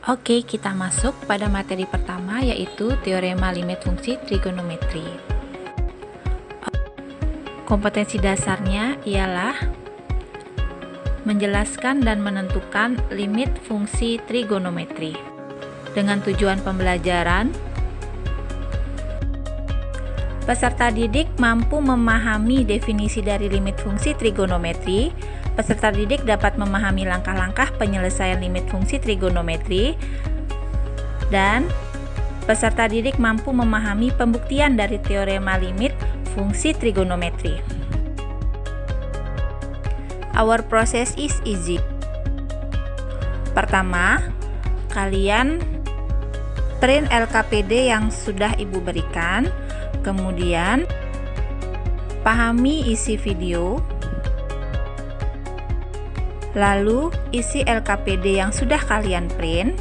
Oke, kita masuk pada materi pertama, yaitu teorema limit fungsi trigonometri. Kompetensi dasarnya ialah menjelaskan dan menentukan limit fungsi trigonometri. Dengan tujuan pembelajaran, peserta didik mampu memahami definisi dari limit fungsi trigonometri. Peserta didik dapat memahami langkah-langkah penyelesaian limit fungsi trigonometri, dan peserta didik mampu memahami pembuktian dari teorema limit fungsi trigonometri. Our process is easy. Pertama, kalian print LKPD yang sudah Ibu berikan, kemudian pahami isi video, lalu isi LKPD yang sudah kalian print,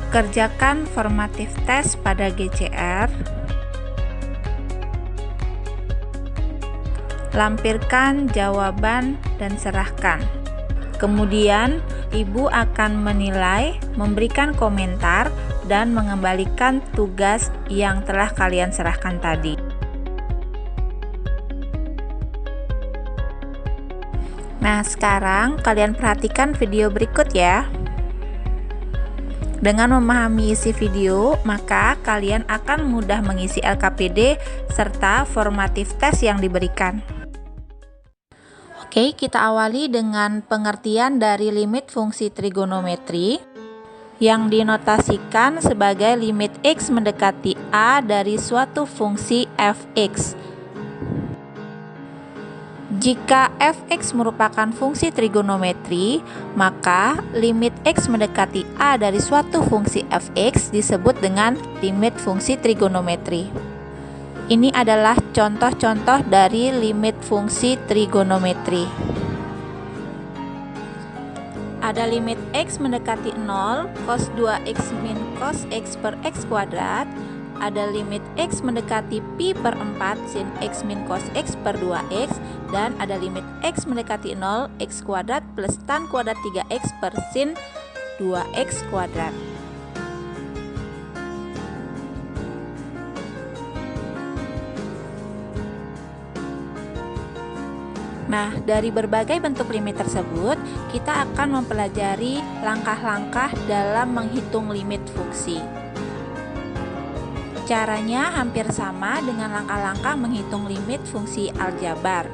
kerjakan formative test pada GCR, lampirkan jawaban dan serahkan. Kemudian Ibu akan menilai, memberikan komentar, dan mengembalikan tugas yang telah kalian serahkan tadi. Nah, sekarang kalian perhatikan video berikut ya. Dengan memahami isi video, maka kalian akan mudah mengisi LKPD serta formative test yang diberikan. Oke, kita awali dengan pengertian dari limit fungsi trigonometri yang dinotasikan sebagai limit X mendekati A dari suatu fungsi fx. Jika fx merupakan fungsi trigonometri, maka limit x mendekati a dari suatu fungsi fx disebut dengan limit fungsi trigonometri. Ini adalah contoh-contoh dari limit fungsi trigonometri. Ada limit x mendekati 0, cos 2x min cos x per x kuadrat. Ada limit x mendekati pi per 4 sin x min cos x per 2x, dan ada limit x mendekati 0, x kuadrat plus tan kuadrat 3x per sin 2x kuadrat. Nah, dari berbagai bentuk limit tersebut, kita akan mempelajari langkah-langkah dalam menghitung limit fungsi. Caranya hampir sama dengan langkah-langkah menghitung limit fungsi aljabar.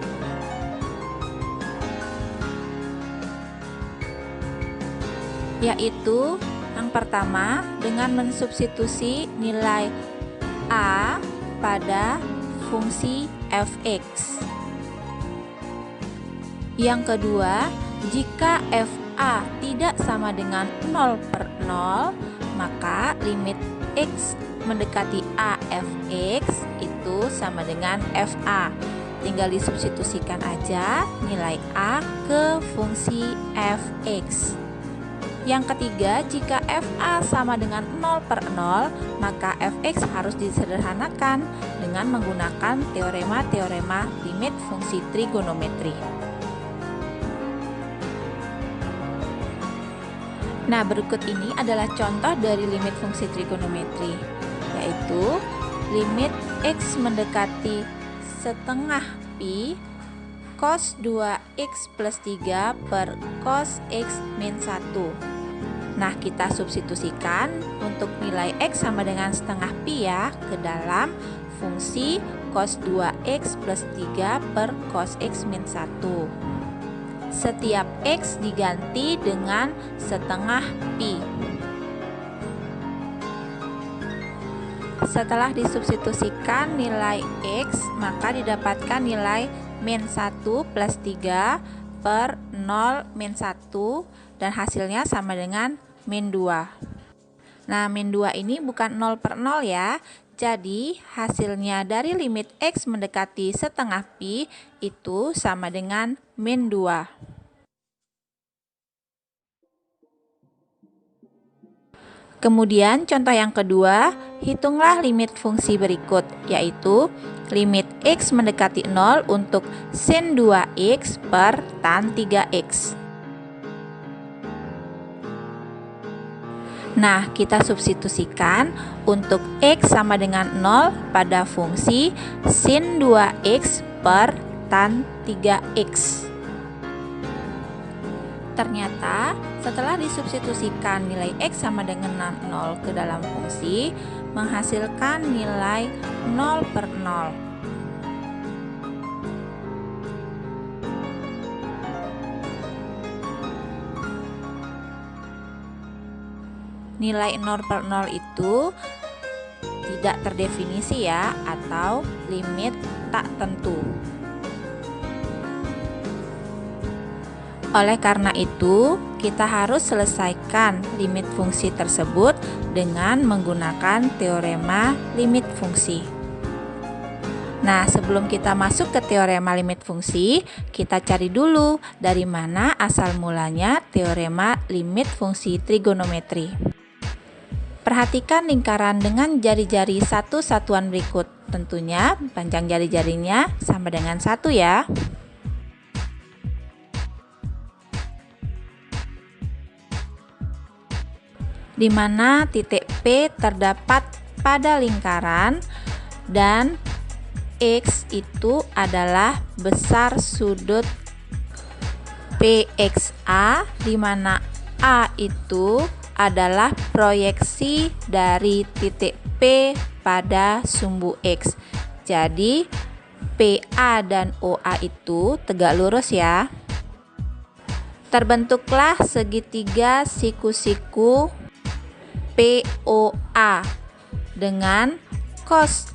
Yaitu yang pertama dengan mensubstitusi nilai A pada fungsi fx. Yang kedua, jika fa tidak sama dengan 0/0, maka limit x mendekati a fx itu sama dengan fa. Tinggal disubstitusikan aja nilai a ke fungsi fx. Yang ketiga, jika fa sama dengan 0/0, maka fx harus disederhanakan dengan menggunakan teorema-teorema limit fungsi trigonometri. Nah, berikut ini adalah contoh dari limit fungsi trigonometri, yaitu limit x mendekati setengah pi cos 2x plus 3 per cos x min 1. Nah, kita substitusikan untuk nilai x sama dengan setengah pi ya ke dalam fungsi cos 2x plus 3 per cos x min 1. Setiap x diganti dengan setengah pi. Setelah disubstitusikan nilai x, maka didapatkan nilai min 1 plus 3 per 0 min 1, dan hasilnya sama dengan min 2. Nah, min 2 ini bukan 0/0 ya. Jadi hasilnya dari limit x mendekati setengah pi itu sama dengan min 2. Kemudian contoh yang kedua, hitunglah limit fungsi berikut, yaitu limit X mendekati 0 untuk sin 2X per tan 3X. Nah, kita substitusikan untuk X sama dengan 0 pada fungsi sin 2X per tan 3X. Ternyata setelah disubstitusikan nilai X sama dengan 0 ke dalam fungsi, menghasilkan nilai 0 per 0. Nilai 0 per 0 itu tidak terdefinisi ya, atau limit tak tentu. Oleh karena itu, kita harus selesaikan limit fungsi tersebut dengan menggunakan teorema limit fungsi. Nah, sebelum kita masuk ke teorema limit fungsi, kita cari dulu dari mana asal mulanya teorema limit fungsi trigonometri. Perhatikan lingkaran dengan jari-jari satu satuan berikut. Tentunya panjang jari-jarinya sama dengan 1 ya. Di mana titik P terdapat pada lingkaran dan X itu adalah besar sudut PXA, di mana A itu adalah proyeksi dari titik P pada sumbu X. Jadi PA dan OA itu tegak lurus ya. Terbentuklah segitiga siku-siku POA dengan cos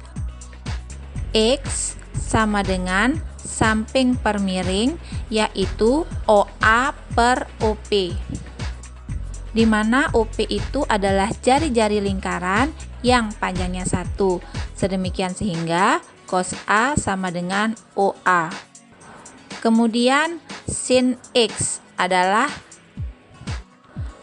X sama dengan samping per miring, yaitu OA per OP, di mana OP itu adalah jari-jari lingkaran yang panjangnya 1. Sedemikian sehingga cos A sama dengan OA. Kemudian sin X adalah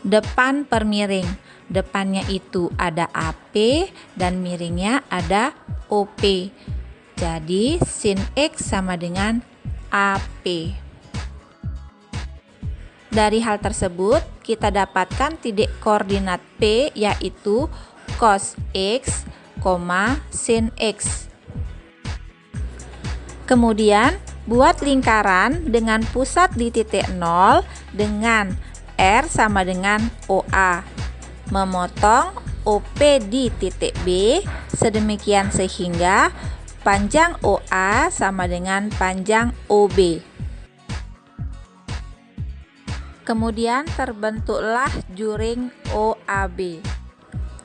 depan per miring. Depannya itu ada AP dan miringnya ada OP. Jadi sin X sama dengan AP. Dari hal tersebut kita dapatkan titik koordinat P, yaitu cos X, sin X. Kemudian buat lingkaran dengan pusat di titik 0 dengan R sama dengan OA. Memotong OP di titik B sedemikian sehingga panjang OA sama dengan panjang OB. Kemudian terbentuklah juring OAB,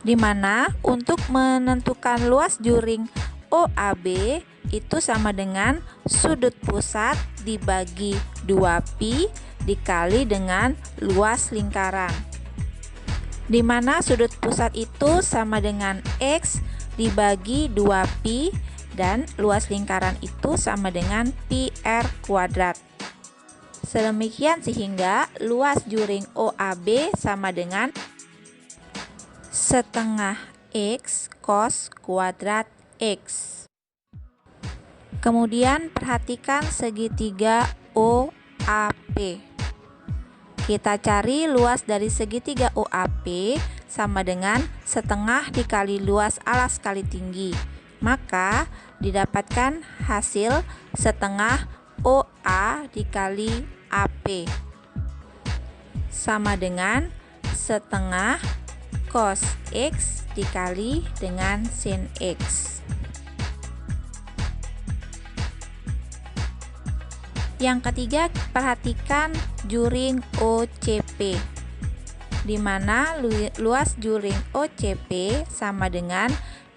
di mana untuk menentukan luas juring OAB itu sama dengan sudut pusat dibagi 2pi dikali dengan luas lingkaran, di mana sudut pusat itu sama dengan X dibagi 2pi dan luas lingkaran itu sama dengan pi r kuadrat. Sedemikian sehingga luas juring OAB sama dengan setengah X cos kuadrat X. Kemudian perhatikan segitiga OAP. Kita cari luas dari segitiga OAP sama dengan setengah dikali luas alas kali tinggi. Maka didapatkan hasil setengah OA dikali AP sama dengan setengah cos X dikali dengan sin X. Yang ketiga, perhatikan juring OCP, di mana luas juring OCP sama dengan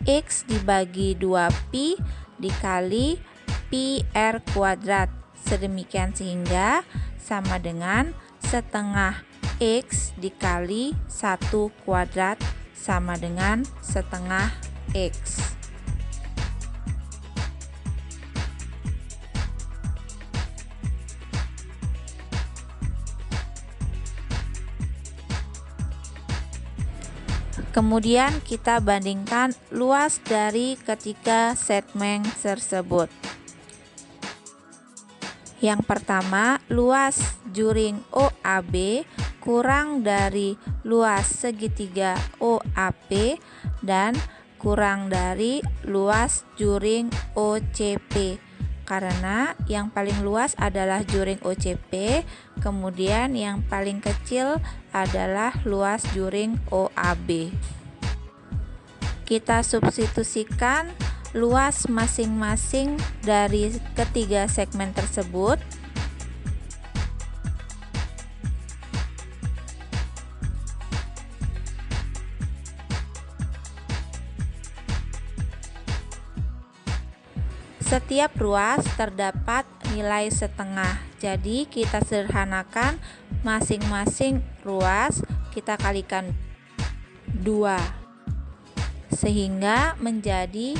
X dibagi 2pi dikali pi r kuadrat. Sedemikian sehingga sama dengan setengah X dikali 1 kuadrat sama dengan setengah X. Kemudian kita bandingkan luas dari ketiga segmen tersebut. Yang pertama, luas juring OAB kurang dari luas segitiga OAP dan kurang dari luas juring OCP. Karena yang paling luas adalah juring OCP, kemudian yang paling kecil adalah luas juring OAB. Kita substitusikan luas masing-masing dari ketiga segmen tersebut. Setiap ruas terdapat nilai setengah, jadi kita sederhanakan masing-masing ruas kita kalikan 2 sehingga menjadi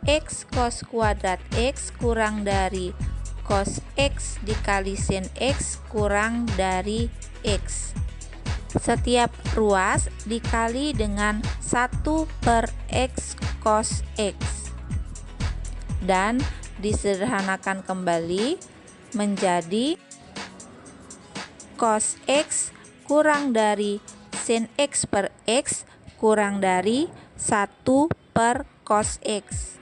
X cos kuadrat X kurang dari cos X dikali sin X kurang dari X. Setiap ruas dikali dengan 1 per X cos X dan disederhanakan kembali menjadi cos X kurang dari sin X per X kurang dari 1 per cos X.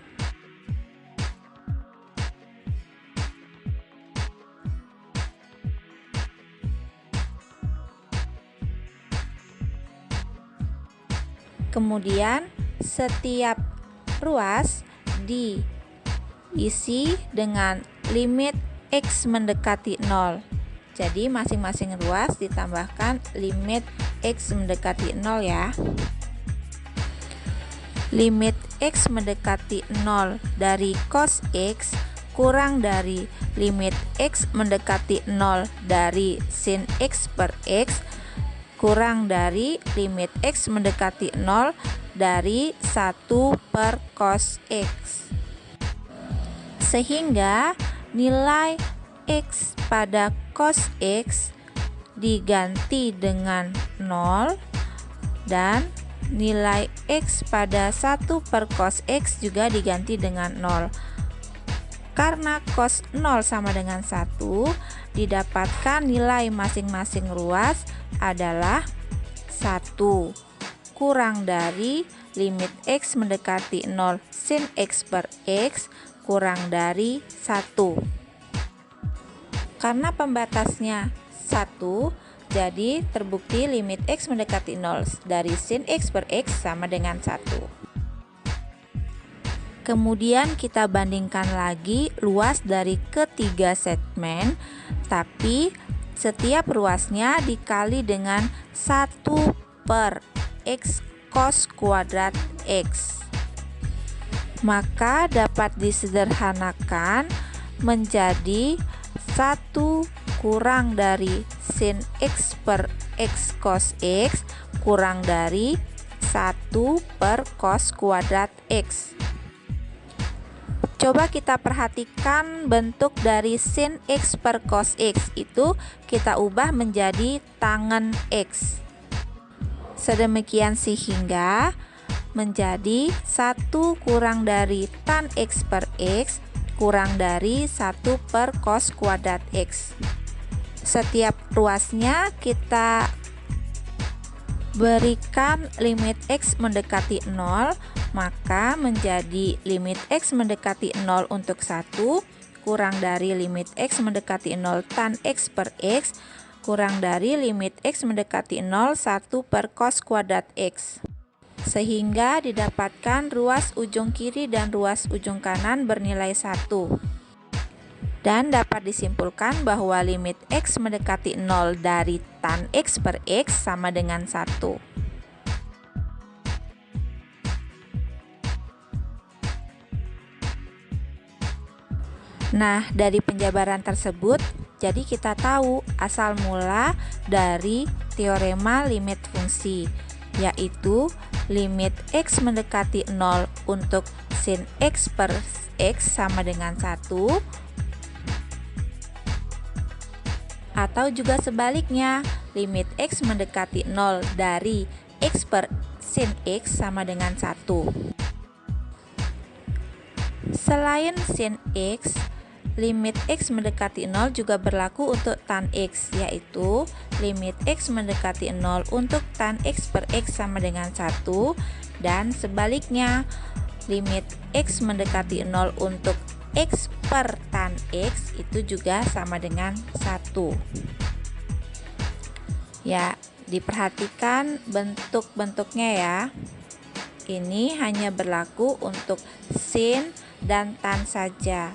Kemudian setiap ruas diisi dengan limit X mendekati 0. Jadi masing-masing ruas ditambahkan limit X mendekati 0 ya. Limit X mendekati 0 dari cos X kurang dari limit X mendekati 0 dari sin X per X kurang dari limit X mendekati 0 dari 1 per cos X. Sehingga nilai X pada cos X diganti dengan 0 dan nilai X pada 1 per cos X juga diganti dengan 0. Karena cos 0 sama dengan 1, didapatkan nilai masing-masing ruas adalah 1 kurang dari limit X mendekati 0 sin X per X kurang dari 1. Karena pembatasnya 1, jadi terbukti limit X mendekati 0 dari sin X per X sama dengan 1. Kemudian kita bandingkan lagi luas dari ketiga segmen, tapi setiap ruasnya dikali dengan 1 per X cos kuadrat X. Maka dapat disederhanakan menjadi 1 kurang dari sin X per X cos X kurang dari 1 per cos kuadrat X. Coba kita perhatikan bentuk dari sin X per cos X itu kita ubah menjadi tangen X. Sedemikian sehingga menjadi 1 kurang dari tan X per X kurang dari 1 per cos kuadrat X. Setiap ruasnya kita berikan limit X mendekati 0, maka menjadi limit X mendekati 0 untuk 1 kurang dari limit X mendekati 0 tan X per X kurang dari limit X mendekati 0 1 per cos kuadrat X. Sehingga didapatkan ruas ujung kiri dan ruas ujung kanan bernilai 1. Dan dapat disimpulkan bahwa limit X mendekati 0 dari tan X per X sama dengan 1. Nah, dari penjabaran tersebut, jadi kita tahu asal mula dari teorema limit fungsi, yaitu limit X mendekati 0 untuk sin X per X sama dengan 1, atau juga sebaliknya, limit X mendekati 0 dari X per sin X sama dengan 1. Selain sin X, limit X mendekati 0 juga berlaku untuk tan X, yaitu limit X mendekati 0 untuk tan X per X sama dengan 1, dan sebaliknya, limit X mendekati 0 untuk X per tan X itu juga sama dengan 1. Ya, diperhatikan bentuk-bentuknya ya. Ini hanya berlaku untuk sin dan tan saja.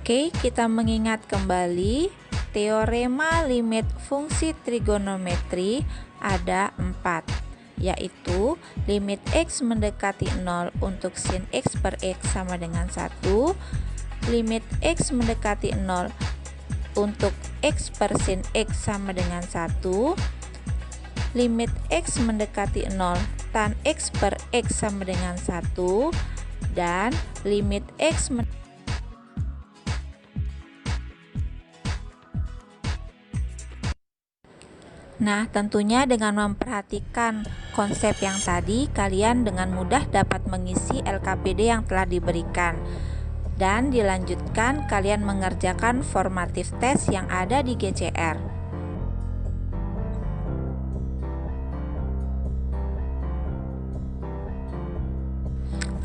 Oke, kita mengingat kembali teorema limit fungsi trigonometri ada 4, yaitu limit X mendekati 0 untuk sin X per X sama dengan 1, limit X mendekati 0 untuk X per sin X sama dengan 1, limit X mendekati 0 tan X per X sama dengan 1, dan limit X Nah, tentunya dengan memperhatikan konsep yang tadi, kalian dengan mudah dapat mengisi LKPD yang telah diberikan. Dan dilanjutkan, kalian mengerjakan formative test yang ada di GCR.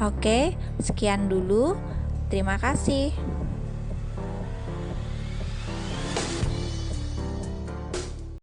Oke, sekian dulu. Terima kasih.